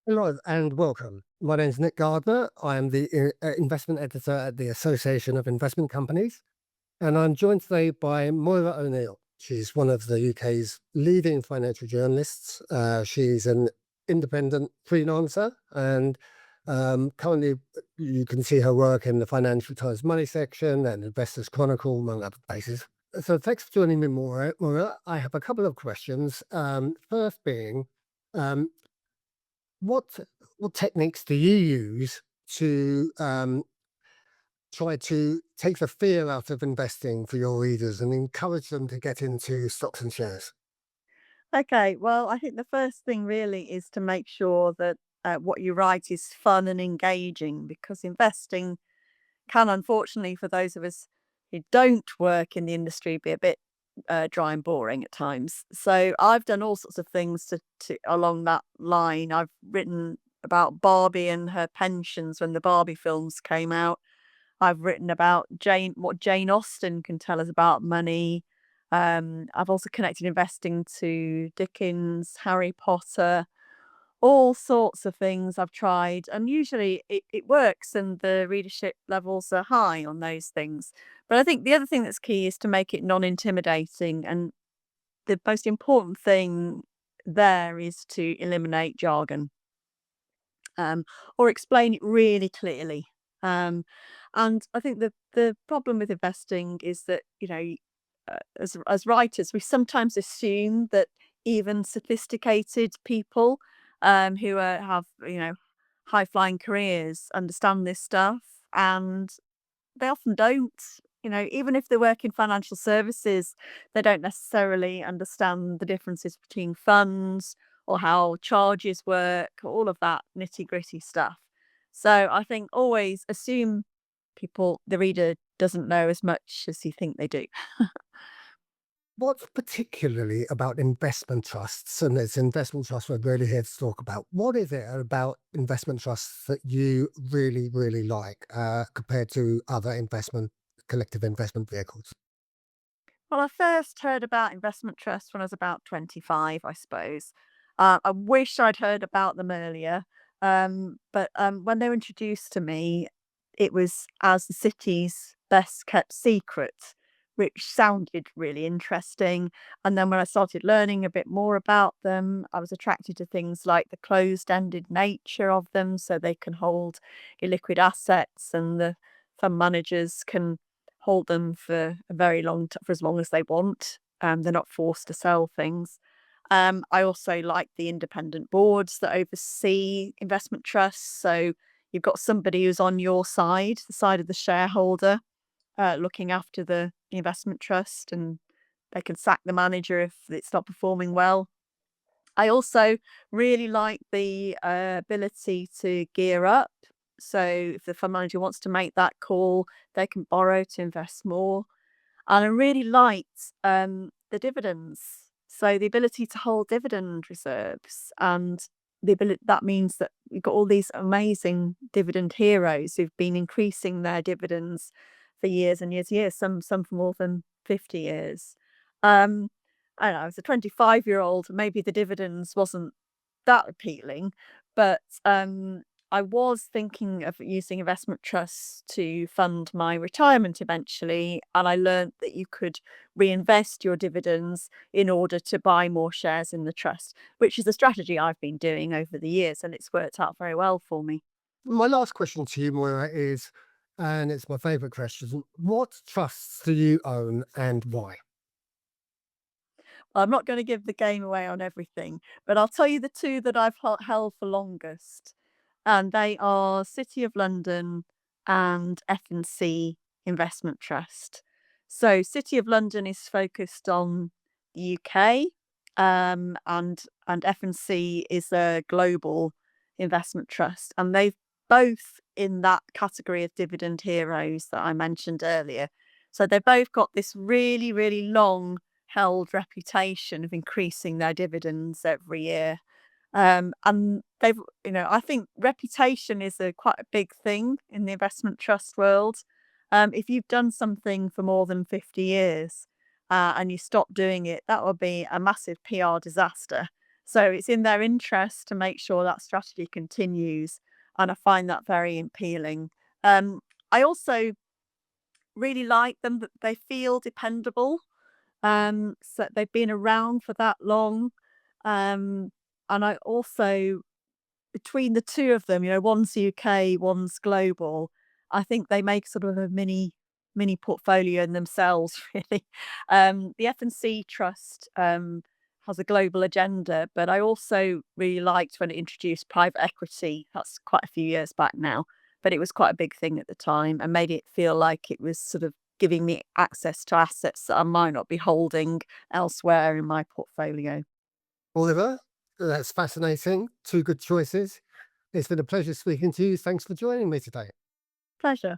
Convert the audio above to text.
Hello and welcome. My name is Nick Gardner. I am the investment editor at the Association of Investment Companies, and I'm joined today by Moira O'Neill. She's one of the UK's leading financial journalists. She's an independent freelancer, and currently you can see her work in the Financial Times Money section and Investors Chronicle, among other places. So thanks for joining me, Moira. Moira, I have a couple of questions. First being, um, what what techniques do you use to try to take the fear out of investing for your readers and encourage them to get into stocks and shares? Okay, well, I think the first thing really is to make sure that what you write is fun and engaging because investing can, unfortunately, for those of us who don't work in the industry, be a bit dry and boring at times. So I've done all sorts of things to along that line. I've written about Barbie and her pensions when the Barbie films came out. I've written about what Jane Austen can tell us about money. I've also connected investing to Dickens, Harry Potter, all sorts of things I've tried. And usually it works and the readership levels are high on those things. But I think the other thing that's key is to make it non intimidating. And the most important thing there is to eliminate jargon um, or explain it really clearly. Um, and I think the problem with investing is that as writers, we sometimes assume that even sophisticated people who have high flying careers understand this stuff, and they often don't. Even if they work in financial services, they don't necessarily understand the differences between funds or how charges work, all of that nitty gritty stuff. So I think always assume the reader doesn't know as much as you think they do. What's particularly about investment trusts, and it's investment trusts we're really here to talk about. What is it about investment trusts that you really, really like compared to other collective investment vehicles? Well, I first heard about investment trusts when I was about 25, I suppose. I wish I'd heard about them earlier. But when they were introduced to me, it was as the city's best kept secret, which sounded really interesting. And then when I started learning a bit more about them, I was attracted to things like the closed ended nature of them. So they can hold illiquid assets, and the fund managers can hold them for a very for as long as they want. They're not forced to sell things. I also like the independent boards that oversee investment trusts. So you've got somebody who's on your side, the side of the shareholder, looking after the investment trust, and they can sack the manager if it's not performing well. I also really like the ability to gear up. So if the fund manager wants to make that call, they can borrow to invest more. And I really liked the dividends. So the ability to hold dividend reserves, and the ability that means that you've got all these amazing dividend heroes who've been increasing their dividends for years and years and years, some for more than 50 years. Um, I don't know, as a 25-year-old, maybe the dividends wasn't that appealing, but I was thinking of using investment trusts to fund my retirement eventually, and I learned that you could reinvest your dividends in order to buy more shares in the trust, which is a strategy I've been doing over the years, and it's worked out very well for me. My last question to you, Moira, is, and it's my favourite question, what trusts do you own and why? I'm not going to give the game away on everything, but I'll tell you the two that I've held for longest, and they are City of London and F&C Investment Trust. So City of London is focused on the UK, and F&C is a global investment trust, and they've both in that category of dividend heroes that I mentioned earlier. So they've both got this really, really long held reputation of increasing their dividends every year. And I think reputation is a quite a big thing in the investment trust world. If you've done something for more than 50 years and you stop doing it, that would be a massive PR disaster. So it's in their interest to make sure that strategy continues, and I find that very appealing. I also really like them that they feel dependable. So they've been around for that long. Um, and I also, between the two of them, one's UK, one's global, I think they make sort of a mini portfolio in themselves, really. The F&C Trust has a global agenda, but I also really liked when it introduced private equity. That's quite a few years back now, but it was quite a big thing at the time and made it feel like it was sort of giving me access to assets that I might not be holding elsewhere in my portfolio. Oliver, that's fascinating. Two good choices. It's been a pleasure speaking to you. Thanks for joining me today. Pleasure.